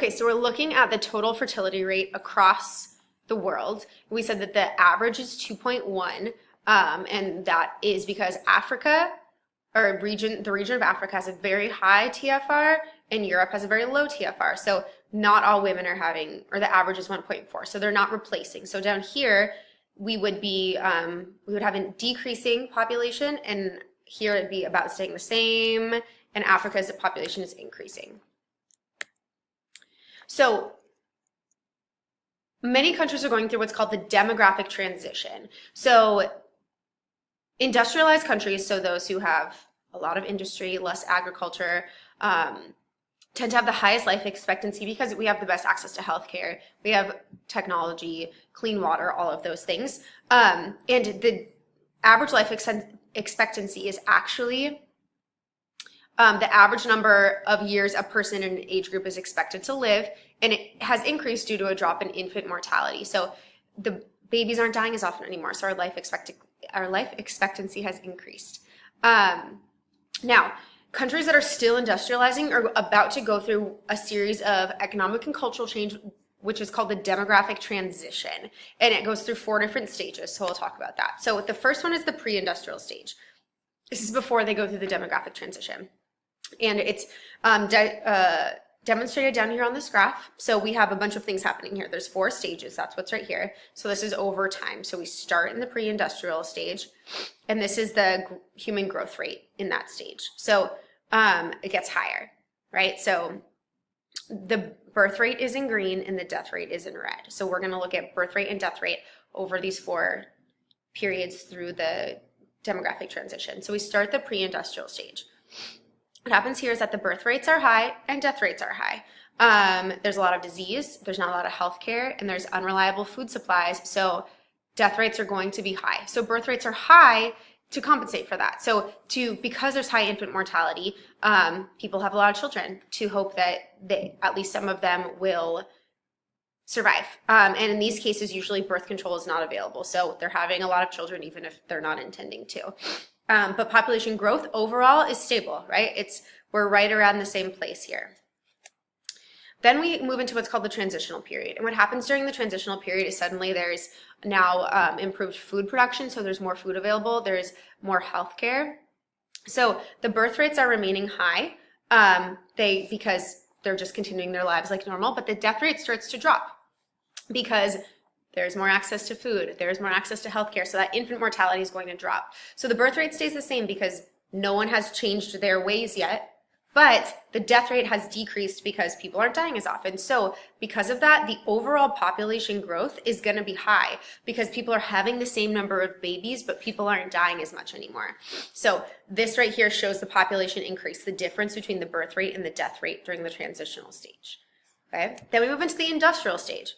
Okay, so we're looking at the total fertility rate across the world. We said that the average is 2.1, and that is because Africa, or the region of Africa has a very high TFR, and Europe has a very low TFR. So not all women are having, or the average is 1.4. So they're not replacing. So down here, we would have a decreasing population, and here it'd be about staying the same, and Africa's population is increasing. So many countries are going through what's called the demographic transition. So industrialized countries, so those who have a lot of industry, less agriculture, tend to have the highest life expectancy because we have the best access to healthcare, we have technology, clean water, all of those things. And the average life expectancy is actually the average number of years a person in an age group is expected to live, and it has increased due to a drop in infant mortality. So the babies aren't dying as often anymore, so our life expectancy has increased. Now, countries that are still industrializing are about to go through a series of economic and cultural change, which is called the demographic transition, and it goes through 4 different stages, so we'll talk about that. So the first one is the pre-industrial stage. This is before they go through the demographic transition. And it's demonstrated down here on this graph. So we have a bunch of things happening here. There's 4 stages. That's what's right here. So this is over time. So we start in the pre-industrial stage, and this is the human growth rate in that stage. So it gets higher, right? So the birth rate is in green and the death rate is in red. So we're going to look at birth rate and death rate over these 4 periods through the demographic transition. So we start the pre-industrial stage. What happens here is that the birth rates are high and death rates are high. There's a lot of disease, there's not a lot of health care, and there's unreliable food supplies, so death rates are going to be high. So birth rates are high to compensate for that. So because there's high infant mortality, people have a lot of children to hope that at least some of them will survive. And in these cases, usually birth control is not available. So they're having a lot of children even if they're not intending to. But population growth overall is stable, right? We're right around the same place here. Then we move into what's called the transitional period. And what happens during the transitional period is suddenly there's now improved food production, so there's more food available, there's more health care. So the birth rates are remaining high because they're just continuing their lives like normal, but the death rate starts to drop because there's more access to food, there's more access to healthcare, so that infant mortality is going to drop. So the birth rate stays the same because no one has changed their ways yet, but the death rate has decreased because people aren't dying as often. So because of that, the overall population growth is going to be high because people are having the same number of babies, but people aren't dying as much anymore. So this right here shows the population increase, the difference between the birth rate and the death rate during the transitional stage. Okay? Then we move into the industrial stage.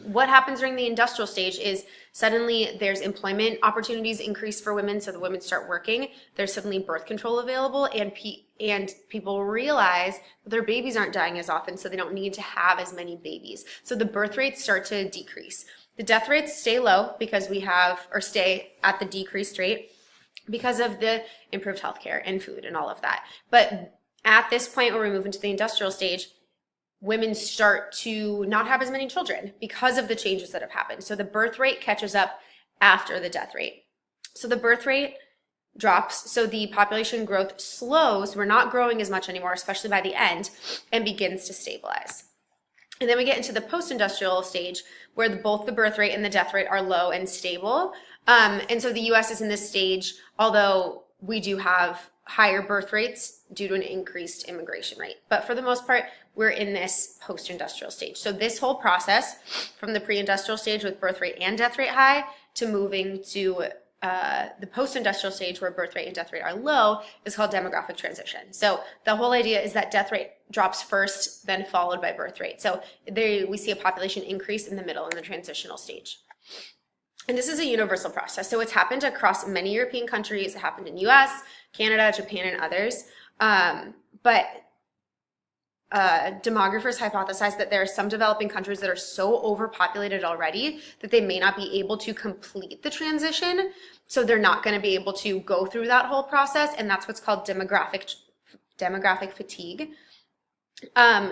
What happens during the industrial stage is suddenly there's employment opportunities increase for women, so the women start working. There's suddenly birth control available, and people realize their babies aren't dying as often, so they don't need to have as many babies. So the birth rates start to decrease. The death rates stay low because stay at the decreased rate because of the improved healthcare and food and all of that. But at this point where we move into the industrial stage, women start to not have as many children because of the changes that have happened. So the birth rate catches up after the death rate. So the birth rate drops, so the population growth slows. We're not growing as much anymore, especially by the end, and begins to stabilize. And then we get into the post-industrial stage where both the birth rate and the death rate are low and stable. And so the US is in this stage, although we do have higher birth rates due to an increased immigration rate. But for the most part, we're in this post-industrial stage. So this whole process from the pre-industrial stage with birth rate and death rate high to moving to the post-industrial stage where birth rate and death rate are low is called demographic transition. So the whole idea is that death rate drops first, then followed by birth rate. So we see a population increase in the middle in the transitional stage. And this is a universal process. So it's happened across many European countries. It happened in US, Canada, Japan, and others. But demographers hypothesize that there are some developing countries that are so overpopulated already that they may not be able to complete the transition. So they're not going to be able to go through that whole process. And that's what's called demographic fatigue.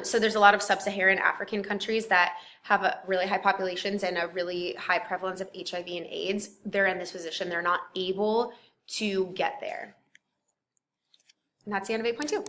So there's a lot of sub-Saharan African countries that have a really high populations and a really high prevalence of HIV and AIDS. They're in this position. They're not able to get there. And that's the end of 8.2.